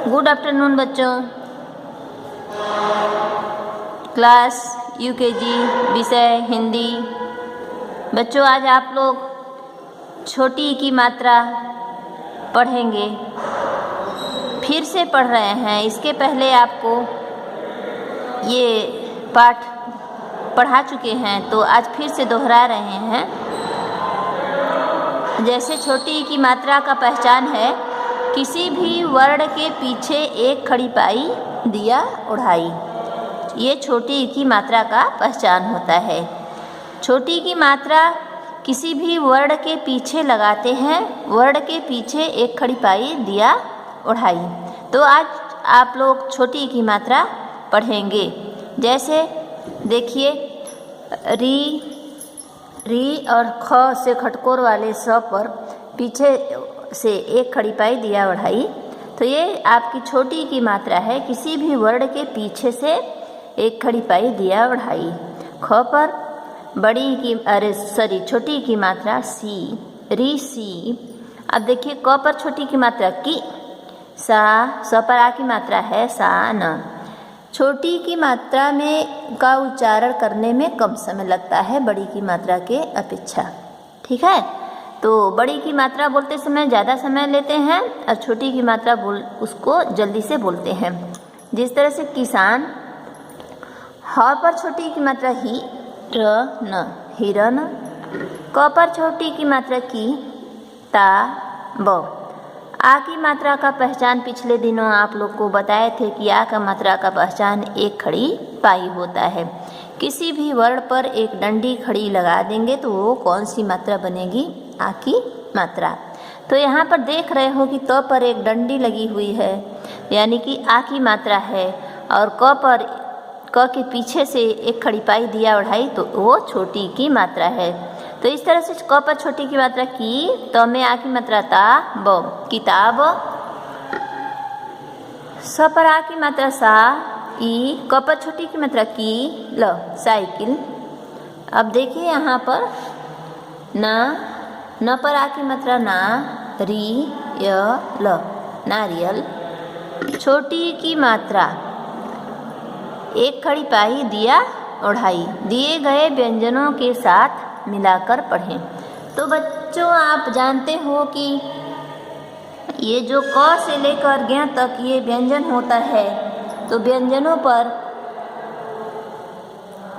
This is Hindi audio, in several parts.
गुड आफ्टरनून बच्चों। क्लास यूकेजी विषय हिंदी। बच्चों आज आप लोग छोटी की मात्रा पढ़ेंगे, फिर से पढ़ रहे हैं। इसके पहले आपको ये पाठ पढ़ा चुके हैं तो आज फिर से दोहरा रहे हैं। जैसे छोटी की मात्रा का पहचान है, किसी भी वर्ण के पीछे एक खड़ी पाई दिया उड़ाई। ये छोटी की मात्रा का पहचान होता है। छोटी की मात्रा किसी भी वर्ण के पीछे लगाते हैं, वर्ण के पीछे एक खड़ी पाई दिया उड़ाई। तो आज आप लोग छोटी की मात्रा पढ़ेंगे। जैसे देखिए, री और ख से खटकोर वाले स पर पीछे से एक खड़ी पाई दिया बढ़ाई। तो ये आपकी छोटी की मात्रा है, किसी भी वर्ण के पीछे से एक खड़ी पाई दिया बढ़ाई। ख पर छोटी की मात्रा सी, री सी। अब देखिए क पर छोटी की मात्रा की, सा। स पर आ की मात्रा है सा न। छोटी की मात्रा में का उच्चारण करने में कम समय लगता है बड़ी की मात्रा के अपेक्षा। ठीक है, तो बड़ी की मात्रा बोलते समय ज़्यादा समय लेते हैं और छोटी की मात्रा उसको जल्दी से बोलते हैं। जिस तरह से किसान, ह पर छोटी की मात्रा ही, र न, हिरन। क पर छोटी की मात्रा की, ता ब। आ की मात्रा का पहचान पिछले दिनों आप लोग को बताए थे कि आ का मात्रा का पहचान एक खड़ी पाई होता है। किसी भी वर्ण पर एक डंडी खड़ी लगा देंगे तो वो कौन सी मात्रा बनेगी? आ की मात्रा। तो यहाँ पर देख रहे हो कि त पर एक डंडी लगी हुई है, यानी कि आ की मात्रा है। और क पर, क के पीछे से एक खड़ी पाई दिया उड़ाई तो वो छोटी की मात्रा है। तो इस तरह से क पर छोटी की मात्रा की, त में आ की मात्रा ता ब, किताब। स पर आ की मात्रा सा, ई। क पर छोटी की मात्रा की, ल, साइकिल। अब देखिए यहाँ पर ना, न पर आ की मात्रा ना, री, य, ल, नारियल। छोटी की मात्रा एक खड़ी पाई दिया उड़ाई। दिए गए व्यंजनों के साथ मिलाकर पढ़ें। तो बच्चों आप जानते हो कि ये जो क से लेकर ज्ञ तक ये व्यंजन होता है, तो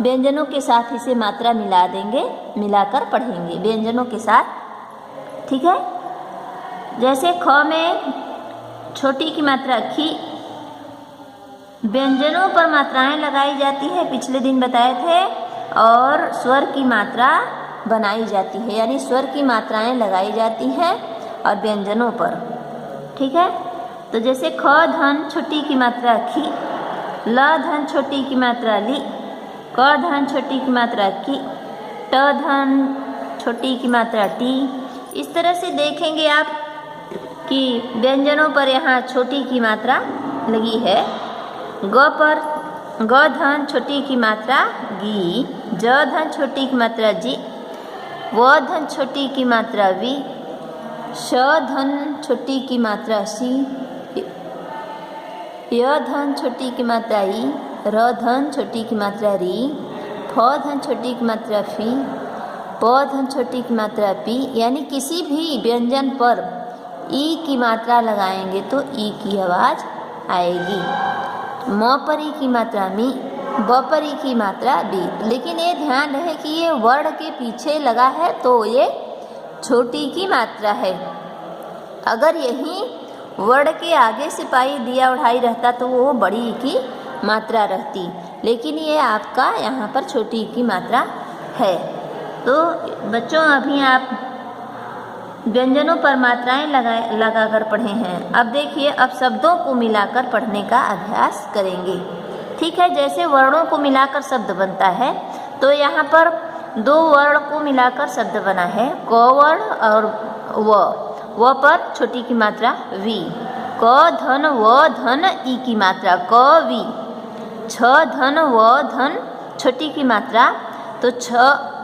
व्यंजनों के साथ इसे मात्रा मिला देंगे, मिलाकर पढ़ेंगे व्यंजनों के साथ। ठीक है, जैसे ख में छोटी की मात्रा खी। व्यंजनों पर मात्राएं लगाई जाती है, पिछले दिन बताए थे, और स्वर की मात्रा बनाई जाती है, यानी स्वर की मात्राएं लगाई जाती हैं और व्यंजनों पर। ठीक है, तो जैसे ख धन छोटी की मात्रा खी, ल धन छोटी की मात्रा ली, क धन छोटी की मात्रा की, ट धन छोटी की मात्रा टी। इस तरह से देखेंगे आप कि व्यंजनों पर यहाँ छोटी की मात्रा लगी है। ग धन छोटी की मात्रा गी, ज धन छोटी की मात्रा जी, व धन छोटी की मात्रा वी, श धन छोटी की मात्रा सी, य धन छोटी की मात्रा ई, र धन छोटी की मात्रा री, फ धन छोटी की मात्रा फी, प धन छोटी की मात्रा पी। यानी किसी भी व्यंजन पर ई की मात्रा लगाएंगे तो ई की आवाज़ आएगी। म पर ई की मात्रा मी, ब पर ई की मात्रा बी। लेकिन ये ध्यान रहे कि ये वर्ण के पीछे लगा है तो ये छोटी की मात्रा है। अगर यही वर्ण के आगे से पाई दिया उड़ाई रहता तो वो बड़ी की मात्रा रहती, लेकिन ये आपका यहाँ पर छोटी की मात्रा है। तो बच्चों अभी आप व्यंजनों पर मात्राएं लगाकर पढ़े हैं। अब देखिए, अब शब्दों को मिलाकर पढ़ने का अभ्यास करेंगे। ठीक है, जैसे वर्णों को मिलाकर शब्द बनता है, तो यहाँ पर दो वर्ण को मिलाकर शब्द बना है, क वर्ण और व पर छोटी की मात्रा वी, क धन व धन ई की मात्रा क वी, छ धन व धन छोटी की मात्रा, तो छ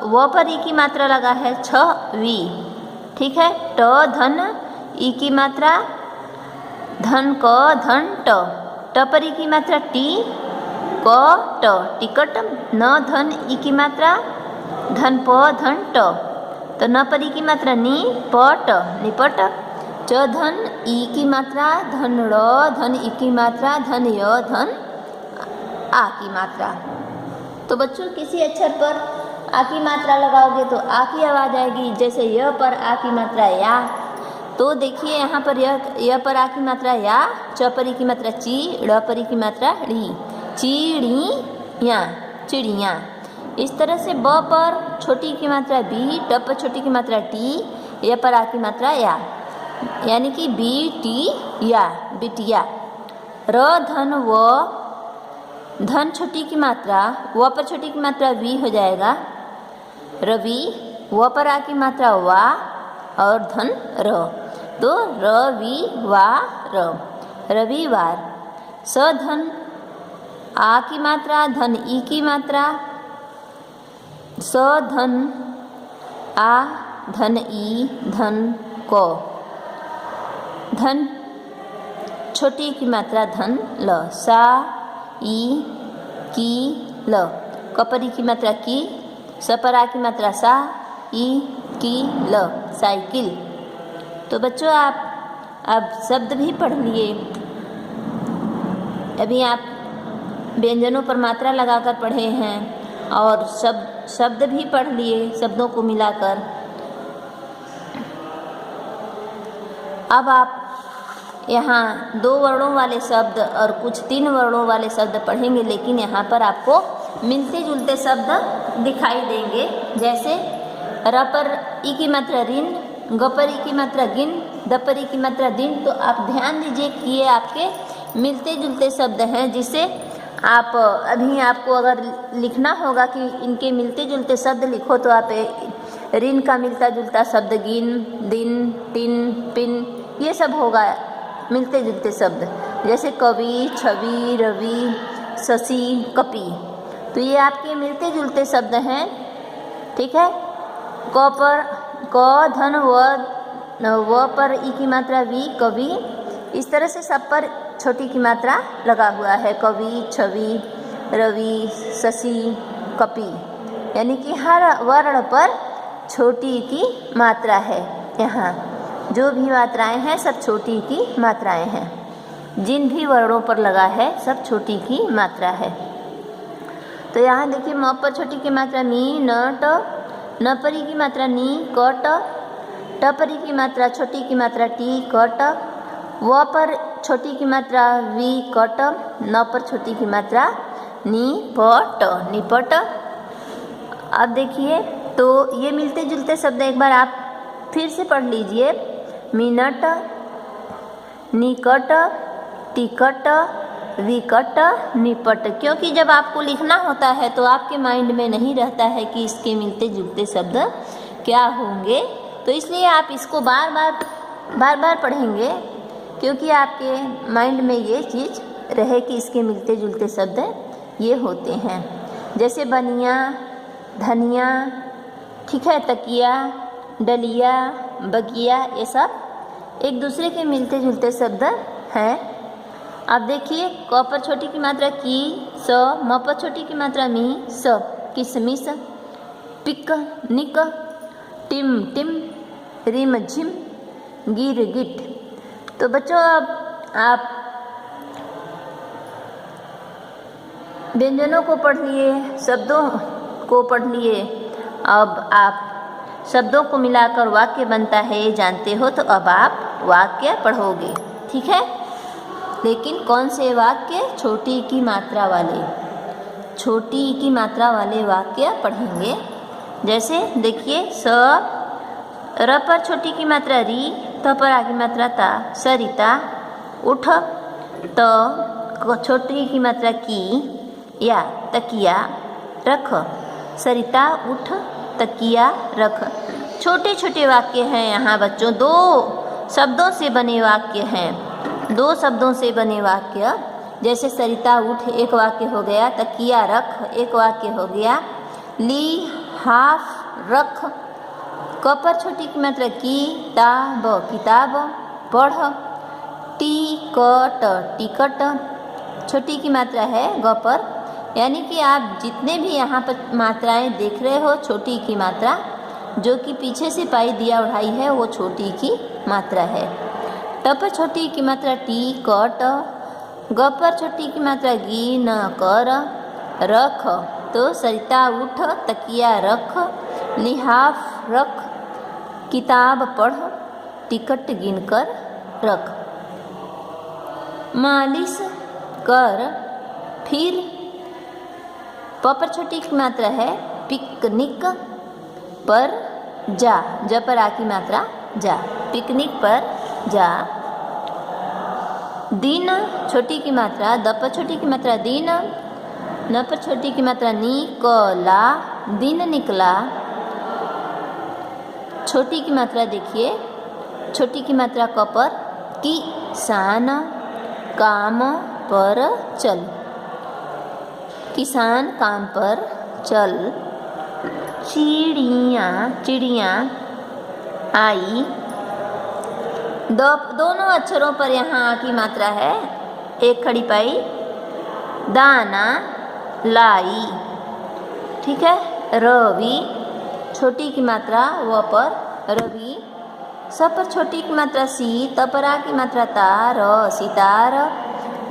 व पर ई की मात्रा लगा है छ वी। ठीक है, ट धन ई की मात्रा धन क धन ट, टपरी की मात्रा टी, क ट टिकट। न धन ई की मात्रा धन प धन ट, तो न परी की मात्रा नी प ट निपट। च धन ई की मात्रा धन ड़, धन ई की मात्रा धन य, धन आ की मात्रा। तो बच्चों किसी अक्षर पर आ की मात्रा लगाओगे तो आ की आवाज़ आएगी। जैसे य पर आ की मात्रा या, तो देखिए यहाँ पर य पर आ की मात्रा या, च परी की मात्रा ची, ड़ परी की मात्रा ड़ी, चिड़िया चिड़िया। इस तरह से ब पर छोटी की मात्रा बी, ट पर छोटी की मात्रा टी, य पर आ की मात्रा या, यानी कि बी टी या बिटिया। र धन व, धन छोटी की मात्रा व पर छोटी की मात्रा वी हो जाएगा रवि, व पर आ की मात्रा वा और धन र, तो रवि वा र रविवार। स धन आ की मात्रा धन ई की मात्रा, स धन आ धन ई धन क, धन छोटी की मात्रा धन ल, सा ई की ल, कपरी की मात्रा की, सपरा की मात्रा सा, ई की ल साइकिल। तो बच्चों आप अब शब्द भी पढ़ लिए। अभी आप व्यंजनों पर मात्रा लगाकर पढ़े हैं और शब्द भी पढ़ लिए शब्दों को मिलाकर। अब आप यहाँ 2 वर्णों वाले शब्द और कुछ 3 वर्णों वाले शब्द पढ़ेंगे, लेकिन यहाँ पर आपको मिलते जुलते शब्द दिखाई देंगे। जैसे र पर ई की मात्रा रिन, ग पर ई की मात्रा गिन, द पर ई की मात्रा दिन। तो आप ध्यान दीजिए कि ये आपके मिलते जुलते शब्द हैं, जिसे आप अभी आपको अगर लिखना होगा कि इनके मिलते जुलते शब्द लिखो, तो आप रिन का मिलता जुलता शब्द गिन, दिन, टिन, पिन, ये सब होगा मिलते जुलते शब्द। जैसे कवि, छवि, रवि, शशि, कपि, तो ये आपके मिलते जुलते शब्द हैं। ठीक है। क पर क धन व पर ई की मात्रा वी, कवि। इस तरह से सब पर छोटी की मात्रा लगा हुआ है। कवि, छवि, रवि, शशि, कपि, यानी कि हर वर्ण पर छोटी की मात्रा है। यहाँ जो भी मात्राएं हैं सब छोटी की मात्राएं हैं। जिन भी वर्णों पर लगा है सब छोटी की मात्रा है। तो यहाँ देखिए म पर छोटी की मात्रा मी, न, ट, न पर ई की मात्रा नी, क, ट पर ई की मात्रा छोटी की मात्रा टी, क, ट, व पर छोटी की मात्रा वी, क, ट, न पर छोटी की मात्रा नी, प, ट, निपट। अब देखिए तो ये मिलते जुलते शब्द एक बार आप फिर से पढ़ लीजिए। मिनट, निकट, टिकट, विकट, निपट। क्योंकि जब आपको लिखना होता है तो आपके माइंड में नहीं रहता है कि इसके मिलते जुलते शब्द क्या होंगे, तो इसलिए आप इसको बार बार पढ़ेंगे, क्योंकि आपके माइंड में ये चीज़ रहे कि इसके मिलते जुलते शब्द ये होते हैं। जैसे बनिया, धनिया, ठीक है, तकिया, डलिया, बगिया, ये सब एक दूसरे के मिलते जुलते शब्द हैं। अब देखिए क पर छोटी की मात्रा की, स, म पर छोटी की मात्रा मी, स, किसमिस, पिक, निक, टिम टिम, रिम झिम, गिर गिट। तो बच्चों अब आप व्यंजनों को पढ़ लिए, शब्दों को पढ़ लिए। अब आप शब्दों को मिलाकर वाक्य बनता है ये जानते हो, तो अब आप वाक्य पढ़ोगे। ठीक है। लेकिन कौन से वाक्य? छोटी की मात्रा वाले, छोटी की मात्रा वाले वाक्य पढ़ेंगे। जैसे देखिए स, र पर छोटी की मात्रा री, त पर आगे मात्रा ता, सरिता, उठ, त छोटी की मात्रा की, या तकिया, रख, सरिता उठ, तकिया रख। छोटे छोटे वाक्य हैं यहाँ बच्चों, 2 शब्दों से बने वाक्य हैं, 2 शब्दों से बने वाक्य। जैसे सरिता उठ एक वाक्य हो गया, तकिया रख एक वाक्य हो गया, ली हाफ रख, क पर छोटी की मात्रा की, ताब किताब, पढ़, टी टिकट, टिकट छोटी की मात्रा है ग पर, यानी कि आप जितने भी यहाँ पर मात्राएं देख रहे हो छोटी की मात्रा, जो कि पीछे से पाई दिया उड़ाई है वो छोटी की मात्रा है। ट पर छोटी की मात्रा टी कट, ग पर छोटी की मात्रा गी न कर, रख तो सरिता उठ तकिया रख, लिहाफ रख किताब पढ़, टिकट गिन कर रख। मालिश कर फिर, प पर छोटी की मात्रा है पिकनिक पर जा, ज पर आ की मात्रा जा, पिकनिक पर जा। दिन छोटी की मात्रा द पर छोटी की मात्रा दिन, न पर छोटी की मात्रा निकला, दिन निकला। छोटी की मात्रा देखिए, छोटी की मात्रा क पर किसान, काम पर चल, किसान काम पर चल। चिड़िया, चिड़िया आई, दोनों अक्षरों पर यहाँ आ की मात्रा है, एक खड़ी पाई, दाना लाई, ठीक है। रवि छोटी की मात्रा व पर रवि, स पर छोटी की मात्रा सी, त पर आ की मात्रा ता, र सितार,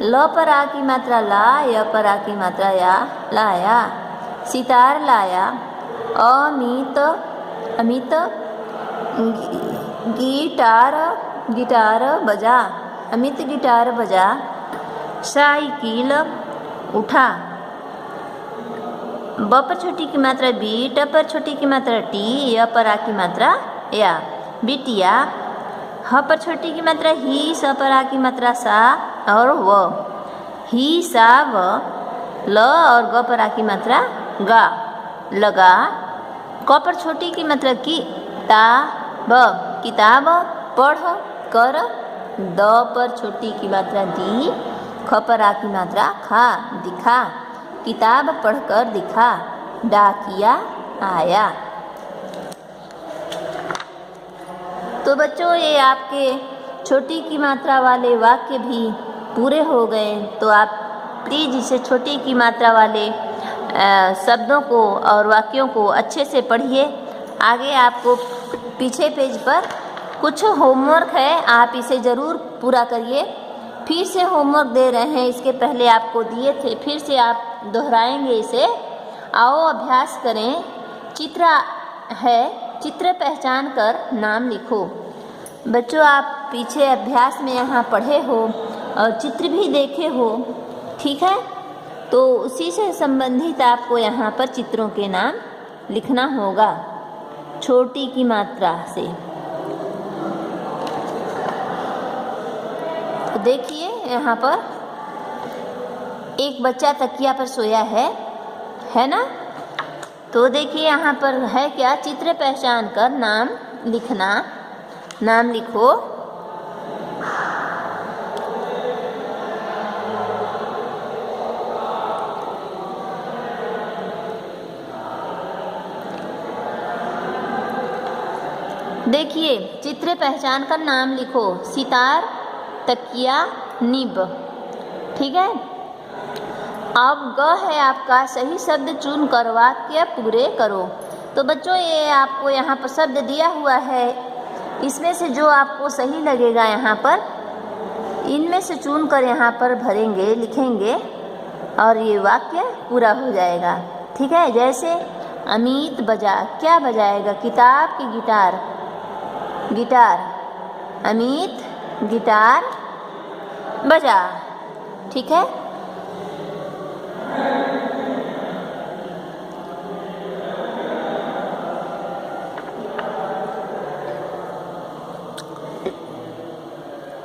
ल पर आ की मात्रा ला, य पर आ की मात्रा या, लाया, सितार लाया। अमित, अमित गिटार, गिटार बजा, अमित गिटार बजा। साइकिल उठा, ब पर छोटी की मात्रा बी, ट पर छोटी की मात्रा टी, य पर आ की मात्रा या, बिटिया। ह पर छोटी की मात्रा ही, स पर आ की मात्रा सा और व, ही सा व। ल और ग पर आ की मात्रा गा, लगा। क पर छोटी की मात्रा की, ता ब, किताब पढ़ कर। द पर छोटी की मात्रा दी, ख पर आ की मात्रा खा, दिखा, किताब पढ़कर दिखा। डाकिया आया। तो बच्चों ये आपके छोटी की मात्रा वाले वाक्य भी पूरे हो गए। तो आप प्लीज़ इसे छोटी की मात्रा वाले शब्दों को और वाक्यों को अच्छे से पढ़िए। आगे आपको पीछे पेज पर कुछ होमवर्क है, आप इसे ज़रूर पूरा करिए। फिर से होमवर्क दे रहे हैं, इसके पहले आपको दिए थे, फिर से आप दोहराएंगे इसे। आओ अभ्यास करें। चित्र है, चित्र पहचान कर नाम लिखो। बच्चों आप पीछे अभ्यास में यहाँ पढ़े हो और चित्र भी देखे हो, ठीक है। तो उसी से संबंधित आपको यहाँ पर चित्रों के नाम लिखना होगा छोटी की मात्रा से। तो देखिए यहाँ पर एक बच्चा तकिया पर सोया है ना। तो देखिए यहाँ पर है क्या, चित्र पहचान कर नाम लिखना। नाम लिखो। देखिए चित्र पहचान कर नाम लिखो। सितार, तकिया, निब, ठीक है। अब ग है आपका, सही शब्द चुन कर वाक्य पूरे करो। तो बच्चों ये आपको यहाँ पर शब्द दिया हुआ है, इसमें से जो आपको सही लगेगा यहाँ पर, इनमें से चुन कर यहाँ पर भरेंगे, लिखेंगे और ये वाक्य पूरा हो जाएगा, ठीक है। जैसे अमित बजा, क्या बजाएगा? किताब की गिटार, गिटार। अमित गिटार बजा, ठीक है।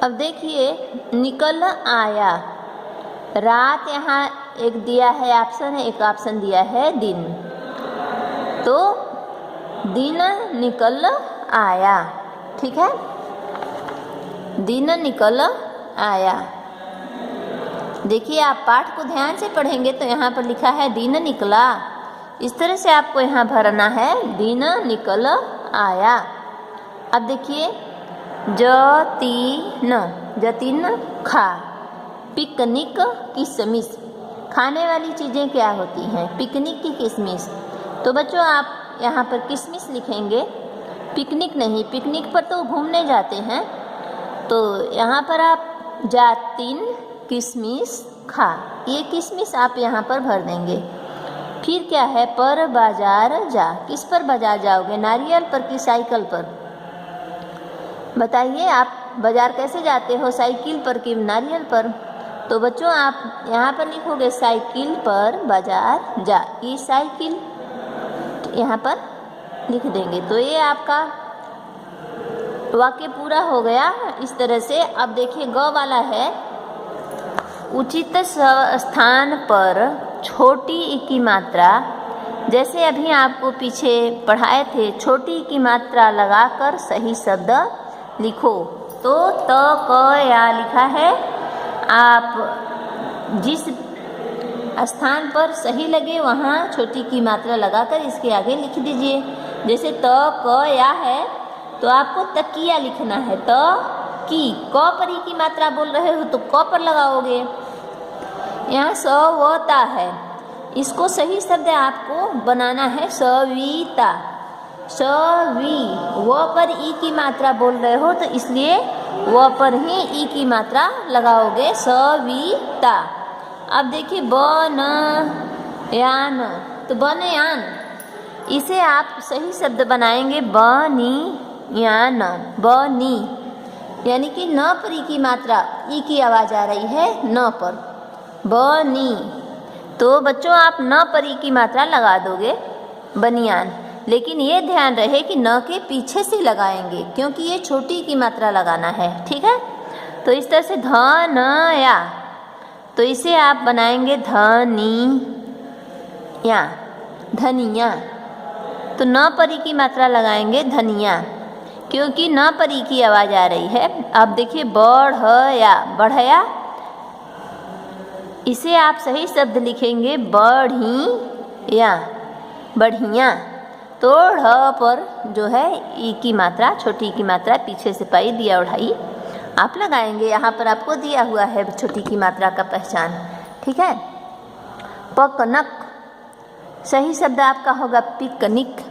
अब देखिए निकल आया। रात यहाँ एक दिया है ऑप्शन है, एक ऑप्शन दिया है दिन। तो दिन निकल आया, ठीक है। दिन निकल आया। देखिए आप पाठ को ध्यान से पढ़ेंगे तो यहाँ पर लिखा है दिन निकला, इस तरह से आपको यहाँ भरना है, दिन निकल आया। अब देखिए जतीन खा। पिकनिक किशमिश, खाने वाली चीज़ें क्या होती हैं? पिकनिक की किशमिश। तो बच्चों आप यहाँ पर किशमिश लिखेंगे, पिकनिक नहीं। पिकनिक पर तो घूमने जाते हैं, तो यहाँ पर आप जातिन किशमिश खा, ये किशमिश आप यहाँ पर भर देंगे। फिर क्या है? पर बाजार जा, किस पर बाजार जाओगे? नारियल पर कि साइकिल पर? बताइए, आप बाजार कैसे जाते हो? साइकिल पर कि नारियल पर? तो बच्चों आप यहाँ पर लिखोगे साइकिल पर बाजार जा, ये साइकिल यहाँ पर लिख देंगे। तो ये आपका वाक्य पूरा हो गया इस तरह से। अब देखिए ग वाला है, उचित स्थान पर छोटी ई की मात्रा। जैसे अभी आपको पीछे पढ़ाए थे, छोटी ई की मात्रा लगाकर सही शब्द लिखो। तो त क या लिखा है, आप जिस स्थान पर सही लगे वहाँ छोटी की मात्रा लगाकर इसके आगे लिख दीजिए। जैसे त क या है तो आपको तकिया लिखना है। त की, क पर ई की मात्रा बोल रहे हो तो क पर लगाओगे। यहाँ स व ता है, इसको सही शब्द आपको बनाना है सविता। सवी, व पर ई की मात्रा बोल रहे हो तो इसलिए व पर ही ई की मात्रा लगाओगे, सविता। अब देखिए बनयान, तो बनयान इसे आप सही शब्द बनाएंगे बनियान। बनी यानी कि न पर ई की मात्रा, ई की आवाज़ आ रही है न पर, बनी। तो बच्चों आप न पर ई की मात्रा लगा दोगे बनियान, लेकिन ये ध्यान रहे कि न के पीछे से लगाएंगे क्योंकि ये छोटी की मात्रा लगाना है, ठीक है। तो इस तरह से धनया, तो इसे आप बनाएंगे धनिया, धनिया। तो न पर ई की मात्रा लगाएंगे धनिया, क्योंकि न पर ई की आवाज़ आ रही है। अब देखिए बढ़या, बढ़या इसे आप सही शब्द लिखेंगे बढ़िया, बढ़िया। तो ढ़ पर जो है ई की मात्रा, छोटी की मात्रा पीछे से पाई दिया उठाई आप लगाएंगे। यहाँ पर आपको दिया हुआ है छोटी की मात्रा का पहचान, ठीक है। पकनक, सही शब्द आपका होगा पिकनिक।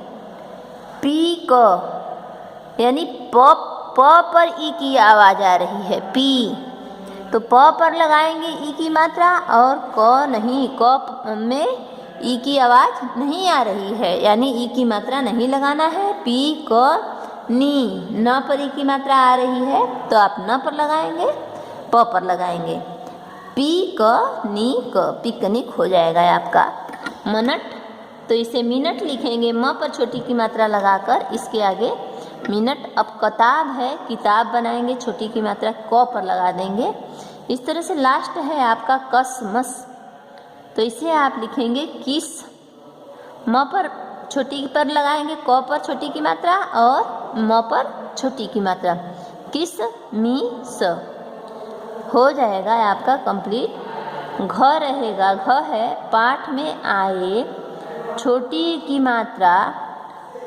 पी क यानी प पर ई की आवाज़ आ रही है, पी। तो प पर लगाएंगे ई की मात्रा और क नहीं, क में ई की आवाज़ नहीं आ रही है, यानी ई की मात्रा नहीं लगाना है। पी क नी, न पर ई की मात्रा आ रही है तो आप न पर लगाएंगे, प पर लगाएंगे। पी क नी क, पिकनिक हो जाएगा आपका। मिनट, तो इसे मिनट लिखेंगे म पर छोटी की मात्रा लगाकर इसके आगे मिनट। अब किताब है, किताब बनाएंगे, छोटी की मात्रा क पर लगा देंगे। इस तरह से लास्ट है आपका कसमस, तो इसे आप लिखेंगे किस। म पर छोटी पर लगाएंगे, क पर छोटी की मात्रा और म पर छोटी की मात्रा, किस मी स हो जाएगा आपका कंप्लीट। घ रहेगा, घ है पाठ में आए छोटी की मात्रा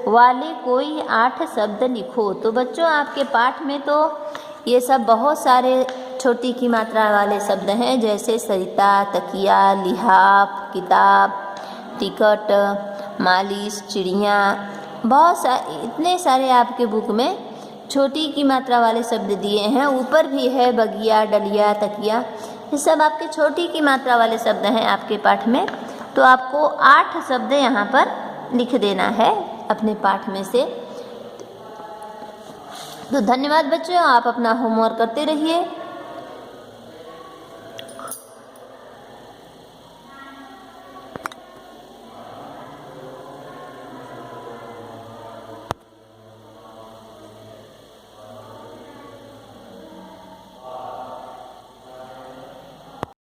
वाले कोई 8 शब्द लिखो। तो बच्चों आपके पाठ में तो ये सब बहुत सारे छोटी की मात्रा वाले शब्द हैं, जैसे सरिता, तकिया, लिहाफ, किताब, टिकट, मालिश, चिड़िया, बहुत इतने सारे आपके बुक में छोटी की मात्रा वाले शब्द दिए हैं। ऊपर भी है बगिया, डलिया, तकिया, ये सब आपके छोटी की मात्रा वाले शब्द हैं आपके पाठ में। तो आपको 8 शब्द यहाँ पर लिख देना है अपने पाठ में से। तो धन्यवाद बच्चों, आप अपना होमवर्क करते रहिए।